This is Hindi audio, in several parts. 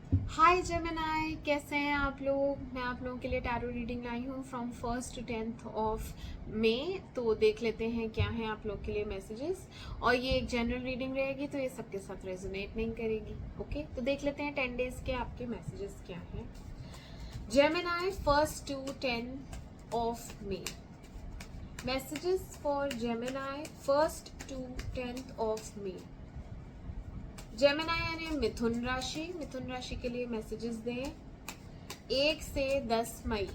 हाय जेमिनाई, कैसे हैं आप लोग। मैं आप लोगों के लिए टैरो रीडिंग लाई हूँ from 1st to 10th of मई। तो देख लेते हैं क्या हैं आप लोग के लिए मैसेजेस। और ये एक जनरल रीडिंग रहेगी तो ये सबके साथ रेजोनेट नहीं करेगी। ओके, तो देख लेते हैं 10 डेज के आपके मैसेजेस क्या हैं। Gemini 1st to 10 of May. Messages for Gemini 1st to 10th of May. Gemini यानी मिथुन राशि के लिए मैसेजेस दें 1 से 10 मई।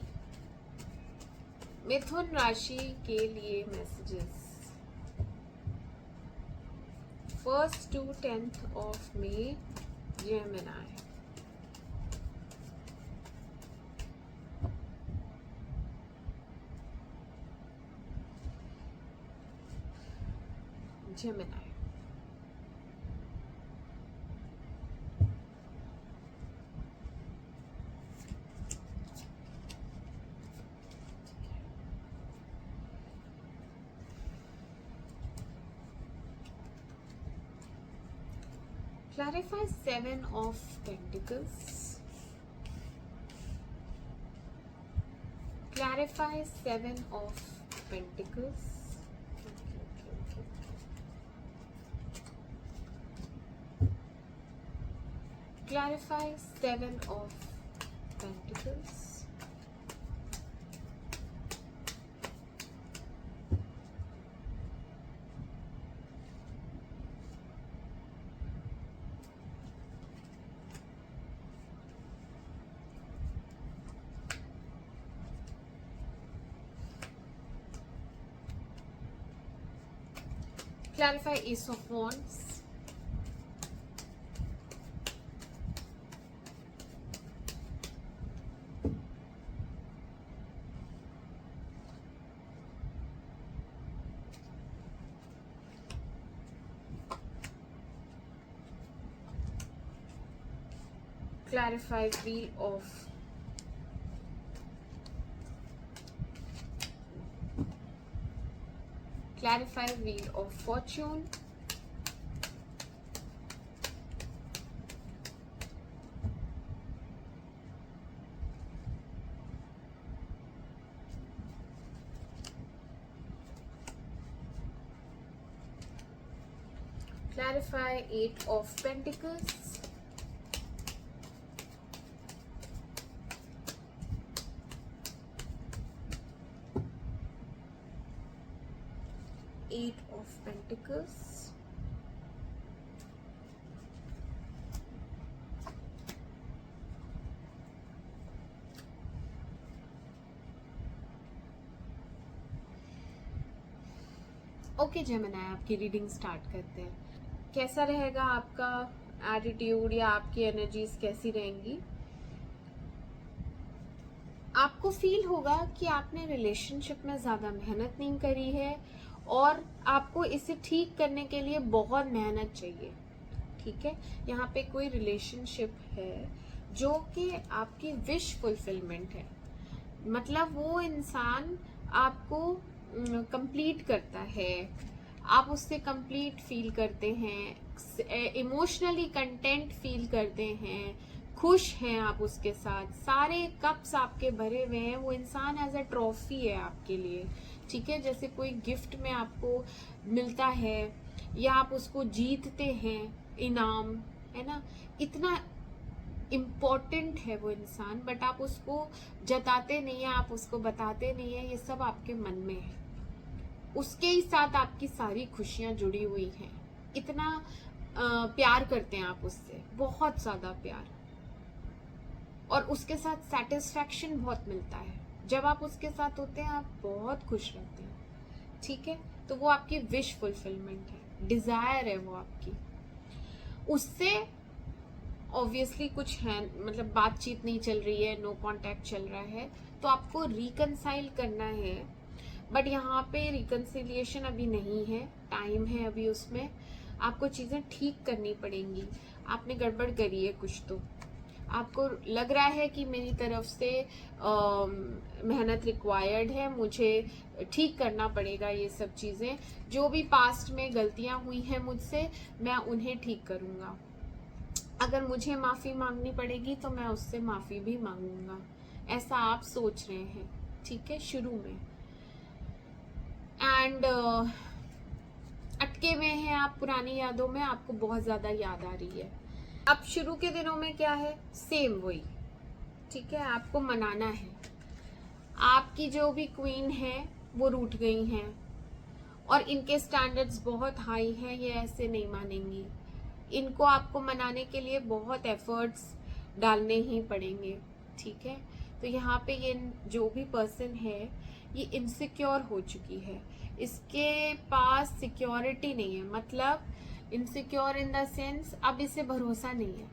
मिथुन राशि के लिए messages 1st to 10th of May. Gemini. Gemini. Clarify 7 of Pentacles. Clarify 7 of Pentacles. Clarify 7 of Pentacles. Clarify Ace of Wands. Clarify Wheel of Clarify Wheel of Fortune. Clarify 8 of Pentacles. Eight of Pentacles. Okay Gemini, आपकी रीडिंग स्टार्ट करते हैं। कैसा रहेगा आपका एटीट्यूड या आपकी एनर्जीज कैसी रहेंगी। आपको फील होगा कि आपने रिलेशनशिप में ज़्यादा मेहनत नहीं करी है और आपको इसे ठीक करने के लिए बहुत मेहनत चाहिए। ठीक है, यहाँ पे कोई रिलेशनशिप है जो कि आपकी विश फुलफिलमेंट है। मतलब वो इंसान आपको कंप्लीट करता है, आप उससे कंप्लीट फील करते हैं, इमोशनली कंटेंट फील करते हैं, खुश हैं आप उसके साथ, सारे कप्स आपके भरे हुए हैं। वो इंसान एज अ ट्रॉफी है आपके लिए। ठीक है, जैसे कोई गिफ्ट में आपको मिलता है या आप उसको जीतते हैं, इनाम है ना, इतना इम्पॉर्टेंट है वो इंसान, बट आप उसको जताते नहीं है, आप उसको बताते नहीं है। ये सब आपके मन में है। उसके ही साथ आपकी सारी खुशियां जुड़ी हुई हैं। इतना प्यार करते हैं आप उससे, बहुत ज्यादा प्यार, और उसके साथ सेटिस्फैक्शन बहुत मिलता है। जब आप उसके साथ होते हैं आप बहुत खुश रहते हैं। ठीक है, तो वो आपकी विश फुलफिलमेंट है, डिजायर है वो आपकी। उससे ऑब्वियसली कुछ है, मतलब बातचीत नहीं चल रही है, नो कांटेक्ट चल रहा है, तो आपको रिकनसाइल करना है। बट यहाँ पे रिकनसिलिएशन अभी नहीं है, टाइम है अभी उसमें। आपको चीज़ें ठीक करनी पड़ेंगी। आपने गड़बड़ करी है कुछ, तो आपको लग रहा है कि मेरी तरफ से मेहनत रिक्वायर्ड है, मुझे ठीक करना पड़ेगा ये सब चीज़ें। जो भी पास्ट में गलतियां हुई हैं मुझसे, मैं उन्हें ठीक करूँगा। अगर मुझे माफ़ी मांगनी पड़ेगी तो मैं उससे माफ़ी भी मांगूंगा, ऐसा आप सोच रहे हैं, ठीक है, शुरू में। एंड अटके हुए हैं आप पुरानी यादों में, आपको बहुत ज़्यादा याद आ रही है। अब शुरू के दिनों में क्या है, सेम वही, ठीक है, आपको मनाना है। आपकी जो भी क्वीन है वो रूठ गई हैं और इनके स्टैंडर्ड्स बहुत हाई हैं, ये ऐसे नहीं मानेंगी। इनको आपको मनाने के लिए बहुत एफर्ट्स डालने ही पड़ेंगे, ठीक है। तो यहाँ पे ये जो भी पर्सन है ये इनसिक्योर हो चुकी है, इसके पास सिक्योरिटी नहीं है, मतलब इनसिक्योर इन द सेंस अब इसे भरोसा नहीं है।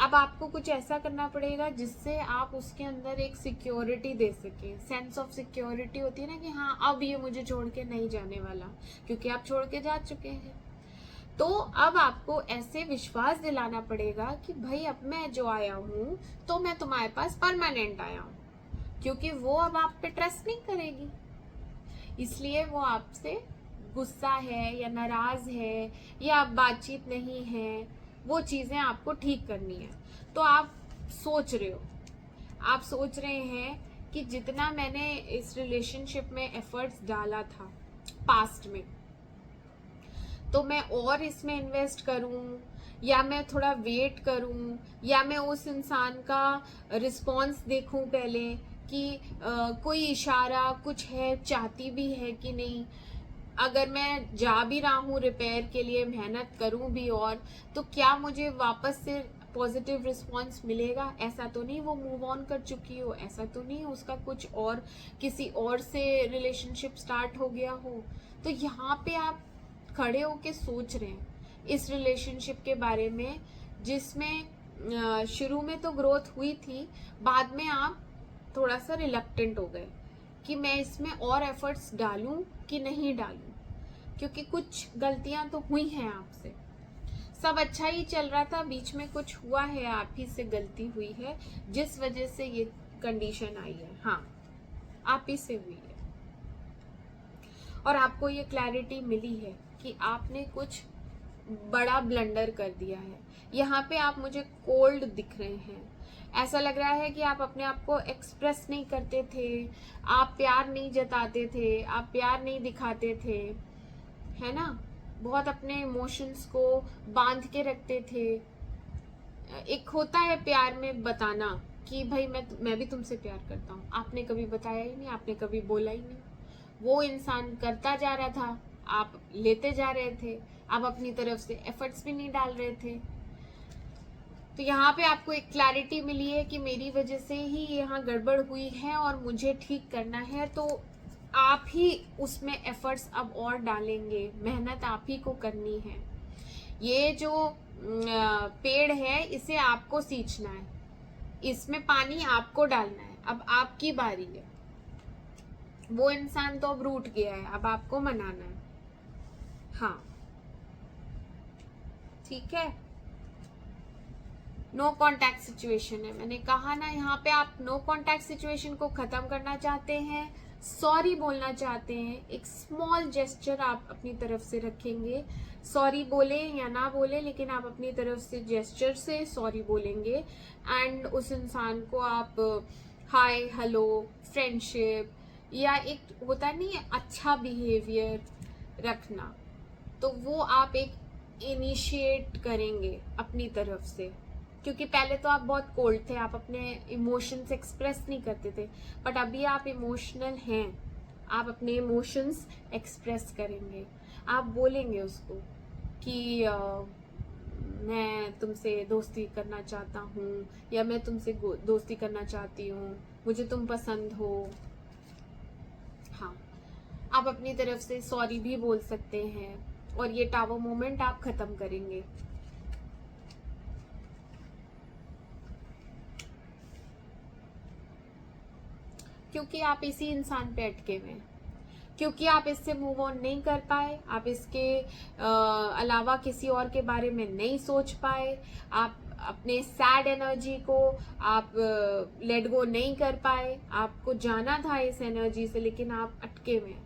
अब आपको कुछ ऐसा करना पड़ेगा जिससे आप उसके अंदर एक सिक्योरिटी दे सकें। सेंस ऑफ सिक्योरिटी होती है ना कि हाँ अब ये मुझे छोड़ के नहीं जाने वाला, क्योंकि आप छोड़ के जा चुके हैं। तो अब आपको ऐसे विश्वास दिलाना पड़ेगा कि भाई अब मैं जो आया हूँ तो मैं तुम्हारे पास परमानेंट आया हूँ, क्योंकि वो अब आप पे ट्रस्ट नहीं करेगी, इसलिए वो आपसे गुस्सा है या नाराज है या अब बातचीत नहीं है, वो चीजें आपको ठीक करनी है। तो आप सोच रहे हो, आप सोच रहे हैं कि जितना मैंने इस रिलेशनशिप में एफर्ट्स डाला था पास्ट में, तो मैं और इसमें इन्वेस्ट करूं या मैं थोड़ा वेट करूं या मैं उस इंसान का रिस्पॉन्स देखूं पहले कि कोई इशारा कुछ है, चाहती भी है कि नहीं। अगर मैं जा भी रहा हूँ रिपेयर के लिए, मेहनत करूँ भी और, तो क्या मुझे वापस से पॉजिटिव रिस्पॉन्स मिलेगा? ऐसा तो नहीं वो मूव ऑन कर चुकी हो, ऐसा तो नहीं उसका कुछ और किसी और से रिलेशनशिप स्टार्ट हो गया हो। तो यहाँ पे आप खड़े होके सोच रहे हैं इस रिलेशनशिप के बारे में, जिसमें शुरू में तो ग्रोथ हुई थी, बाद में आप थोड़ा सा रिलक्टेंट हो गए कि मैं इसमें और एफर्ट्स डालूं कि नहीं डालूं, क्योंकि कुछ गलतियां तो हुई हैं आपसे। सब अच्छा ही चल रहा था, बीच में कुछ हुआ है, आप ही से गलती हुई है जिस वजह से ये कंडीशन आई है। हाँ, आप ही से हुई है और आपको ये क्लैरिटी मिली है कि आपने कुछ बड़ा ब्लंडर कर दिया है। यहाँ पे आप मुझे कोल्ड दिख रहे हैं, ऐसा लग रहा है कि आप अपने आप को एक्सप्रेस नहीं करते थे, आप प्यार नहीं जताते थे, आप प्यार नहीं दिखाते थे, है ना, बहुत अपने इमोशंस को बांध के रखते थे। एक होता है प्यार में बताना कि भाई मैं भी तुमसे प्यार करता हूँ, आपने कभी बताया ही नहीं, आपने कभी बोला ही नहीं। वो इंसान करता जा रहा था, आप लेते जा रहे थे, आप अपनी तरफ से एफर्ट्स भी नहीं डाल रहे थे। तो यहाँ पे आपको एक क्लैरिटी मिली है कि मेरी वजह से ही यहाँ गड़बड़ हुई है और मुझे ठीक करना है। तो आप ही उसमें एफर्ट्स अब और डालेंगे, मेहनत आप ही को करनी है। ये जो पेड़ है इसे आपको सींचना है, इसमें पानी आपको डालना है, अब आपकी बारी है। वो इंसान तो अब रूठ गया है, अब आपको मनाना है। हाँ, ठीक है। नो कॉन्टैक्ट सिचुएशन है, मैंने कहा ना, यहाँ पे आप नो कॉन्टैक्ट सिचुएशन को खत्म करना चाहते हैं, सॉरी बोलना चाहते हैं। एक स्मॉल जेस्चर आप अपनी तरफ से रखेंगे, सॉरी बोले या ना बोले, लेकिन आप अपनी तरफ से जेस्चर से सॉरी बोलेंगे। एंड उस इंसान को आप हाय हेलो फ्रेंडशिप या एक होता नहीं है अच्छा बिहेवियर रखना, तो वो आप एक इनिशिएट करेंगे अपनी तरफ से। क्योंकि पहले तो आप बहुत कोल्ड थे, आप अपने इमोशंस एक्सप्रेस नहीं करते थे, बट अभी आप इमोशनल हैं, आप अपने इमोशंस एक्सप्रेस करेंगे। आप बोलेंगे उसको कि मैं तुमसे दोस्ती करना चाहता हूँ या मैं तुमसे दोस्ती करना चाहती हूँ, मुझे तुम पसंद हो। हाँ, आप अपनी तरफ से सॉरी भी बोल सकते हैं और ये टावर मोमेंट आप खत्म करेंगे। क्योंकि आप इसी इंसान पे अटके हुए हैं, क्योंकि आप इससे मूव ऑन नहीं कर पाए, आप इसके अलावा किसी और के बारे में नहीं सोच पाए, आप अपने सैड एनर्जी को आप लेट गो नहीं कर पाए। आपको जाना था इस एनर्जी से, लेकिन आप अटके हुए हैं।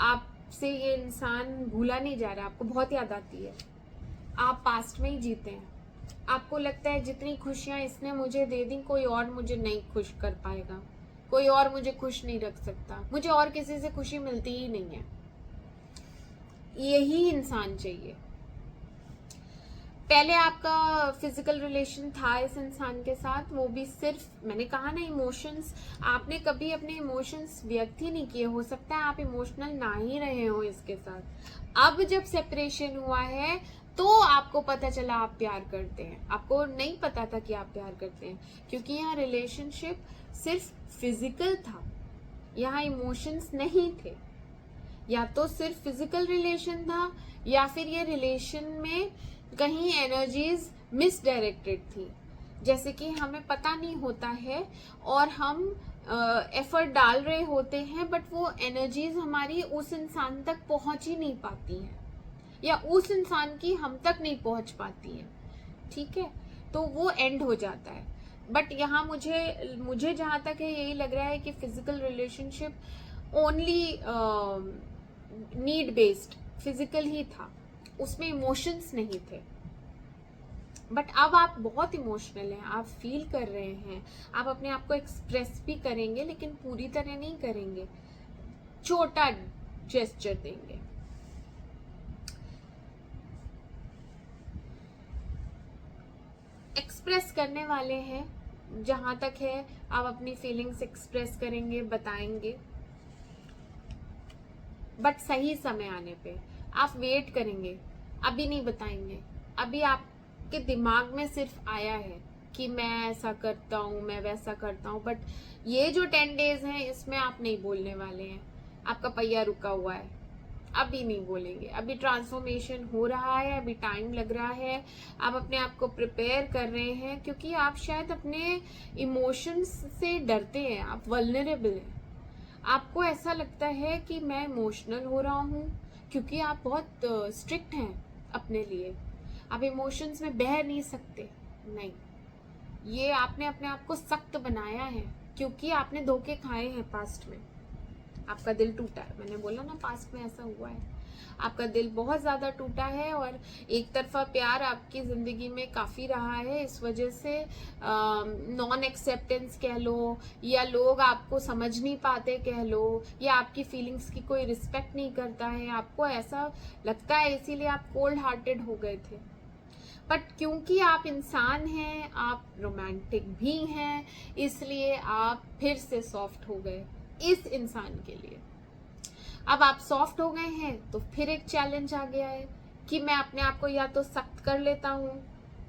आपसे ये इंसान भूला नहीं जा रहा, आपको बहुत याद आती है, आप पास्ट में ही जीते हैं। आपको लगता है जितनी खुशियां इसने मुझे दे दी कोई और मुझे नहीं खुश कर पाएगा, कोई और मुझे खुश नहीं रख सकता, मुझे और किसी से खुशी मिलती ही नहीं है। यही इंसान चाहिए। पहले आपका फिजिकल रिलेशन था इस इंसान के साथ, वो भी सिर्फ, मैंने कहा ना, इमोशंस, आपने कभी अपने इमोशंस व्यक्त ही नहीं किए, हो सकता है आप इमोशनल ना ही रहे हो इसके साथ। अब जब सेपरेशन हुआ है तो आपको पता चला आप प्यार करते हैं, आपको नहीं पता था कि आप प्यार करते हैं, क्योंकि यहाँ रिलेशनशिप सिर्फ फिजिकल था, यहाँ इमोशंस नहीं थे। या तो सिर्फ फिजिकल रिलेशन था, या फिर ये रिलेशन में कहीं एनर्जीज मिसडायरेक्टेड थी, जैसे कि हमें पता नहीं होता है और हम एफर्ट डाल रहे होते हैं, बट वो एनर्जीज हमारी उस इंसान तक पहुंच ही नहीं पाती हैं, या उस इंसान की हम तक नहीं पहुंच पाती है। ठीक है, तो वो एंड हो जाता है। बट यहाँ मुझे जहां तक है यही लग रहा है कि physical relationship only need based physical ही था, उसमें इमोशंस नहीं थे। बट अब आप बहुत इमोशनल हैं, आप फील कर रहे हैं, आप अपने आप को एक्सप्रेस भी करेंगे, लेकिन पूरी तरह नहीं करेंगे, छोटा जेस्चर देंगे। एक्सप्रेस करने वाले हैं, जहां तक है आप अपनी फीलिंग्स एक्सप्रेस करेंगे, बताएंगे, बट सही समय आने पे आप वेट करेंगे, अभी नहीं बताएंगे। अभी आपके दिमाग में सिर्फ आया है कि मैं ऐसा करता हूँ, मैं वैसा करता हूँ, बट ये जो 10 डेज हैं इसमें आप नहीं बोलने वाले हैं, आपका पहिया रुका हुआ है, अभी नहीं बोलेंगे। अभी ट्रांसफॉर्मेशन हो रहा है, अभी टाइम लग रहा है, आप अपने आप को प्रिपेयर कर रहे हैं, क्योंकि आप शायद अपने इमोशंस से डरते हैं, आप वल्नरेबल हैं, आपको ऐसा लगता है कि मैं इमोशनल हो रहा हूँ, क्योंकि आप बहुत स्ट्रिक्ट हैं अपने लिए, आप इमोशंस में बह नहीं सकते। नहीं, ये आपने अपने आप को सख्त बनाया है, क्योंकि आपने धोखे खाए हैं पास्ट में, आपका दिल टूटा है, मैंने बोला ना पास्ट में ऐसा हुआ है, आपका दिल बहुत ज्यादा टूटा है, और एक तरफा प्यार आपकी जिंदगी में काफी रहा है, इस वजह से नॉन एक्सेप्टेंस कह लो, या लोग आपको समझ नहीं पाते कह लो, या आपकी फीलिंग्स की कोई रिस्पेक्ट नहीं करता है, आपको ऐसा लगता है, इसीलिए आप कोल्ड हार्टेड हो गए थे। बट क्योंकि आप इंसान हैं, आप रोमांटिक भी हैं, इसलिए आप फिर से सॉफ्ट हो गए इस इंसान के लिए। अब आप सॉफ्ट हो गए हैं तो फिर एक चैलेंज आ गया है कि मैं अपने आप को या तो सख्त कर लेता हूँ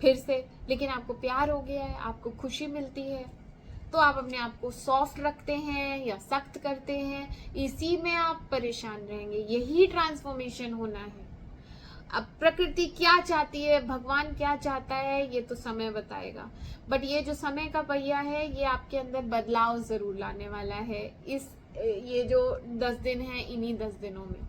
फिर से, लेकिन आपको प्यार हो गया है, आपको खुशी मिलती है, तो आप अपने आप को सॉफ्ट रखते हैं या सख्त करते हैं, इसी में आप परेशान रहेंगे। यही ट्रांसफॉर्मेशन होना है। अब प्रकृति क्या चाहती है, भगवान क्या चाहता है, ये तो समय बताएगा, बट ये जो समय का पहिया है ये आपके अंदर बदलाव जरूर लाने वाला है, ये जो 10 दिन है, इन्हीं 10 दिनों में।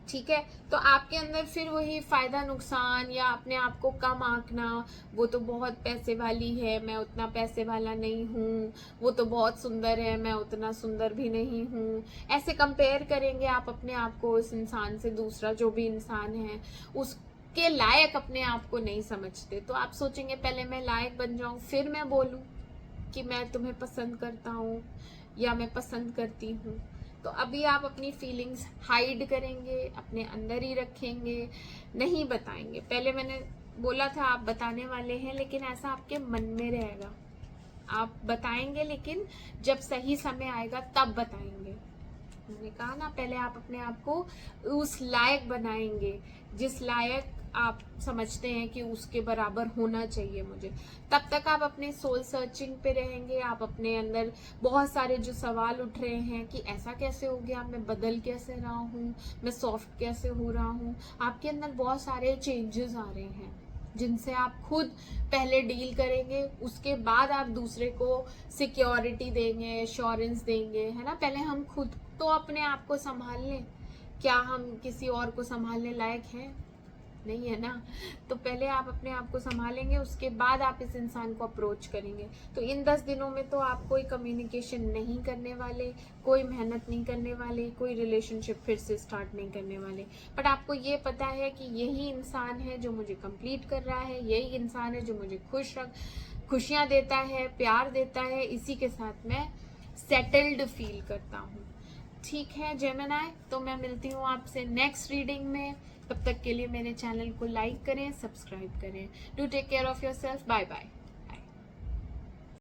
ठीक है, तो आपके अंदर फिर वही फायदा नुकसान या अपने आप को कम आंकना, वो तो बहुत पैसे वाली है, मैं उतना पैसे वाला नहीं हूँ, वो तो बहुत सुंदर है, मैं उतना सुंदर भी नहीं हूँ, ऐसे कंपेयर करेंगे आप अपने आप को उस इंसान से। दूसरा जो भी इंसान है उसके लायक अपने आप को नहीं समझते, तो आप सोचेंगे पहले मैं लायक बन जाऊं फिर मैं बोलूं कि मैं तुम्हें पसंद करता हूँ या मैं पसंद करती हूँ। तो अभी आप अपनी फीलिंग्स हाइड करेंगे, अपने अंदर ही रखेंगे, नहीं बताएंगे। पहले मैंने बोला था आप बताने वाले हैं, लेकिन ऐसा आपके मन में रहेगा, आप बताएंगे लेकिन जब सही समय आएगा तब बताएंगे। मैंने कहा ना, पहले आप अपने आप को उस लायक बनाएंगे जिस लायक आप समझते हैं कि उसके बराबर होना चाहिए मुझे। तब तक आप अपने सोल सर्चिंग पे रहेंगे, आप अपने अंदर बहुत सारे जो सवाल उठ रहे हैं कि ऐसा कैसे हो गया, मैं बदल कैसे रहा हूँ, मैं सॉफ्ट कैसे हो रहा हूँ, आपके अंदर बहुत सारे चेंजेस आ रहे हैं जिनसे आप खुद पहले डील करेंगे, उसके बाद आप दूसरे को सिक्योरिटी देंगे, एश्योरेंस देंगे, है ना। पहले हम खुद तो अपने आप को संभाल लें, क्या हम किसी और को संभालने लायक हैं? नहीं है ना। तो पहले आप अपने आप को संभालेंगे, उसके बाद आप इस इंसान को अप्रोच करेंगे। तो इन 10 दिनों में तो आप कोई कम्युनिकेशन नहीं करने वाले, कोई मेहनत नहीं करने वाले, कोई रिलेशनशिप फिर से स्टार्ट नहीं करने वाले। बट आपको ये पता है कि यही इंसान है जो मुझे कंप्लीट कर रहा है, यही इंसान है जो मुझे खुशियाँ देता है, प्यार देता है, इसी के साथ मैं सेटल्ड फील करता हूँ। ठीक है जेमिनी, तो मैं मिलती हूँ आपसे नेक्स्ट रीडिंग में। तब तक के लिए मेरे चैनल को लाइक करें, सब्सक्राइब करें। Do take care of yourself. Bye bye.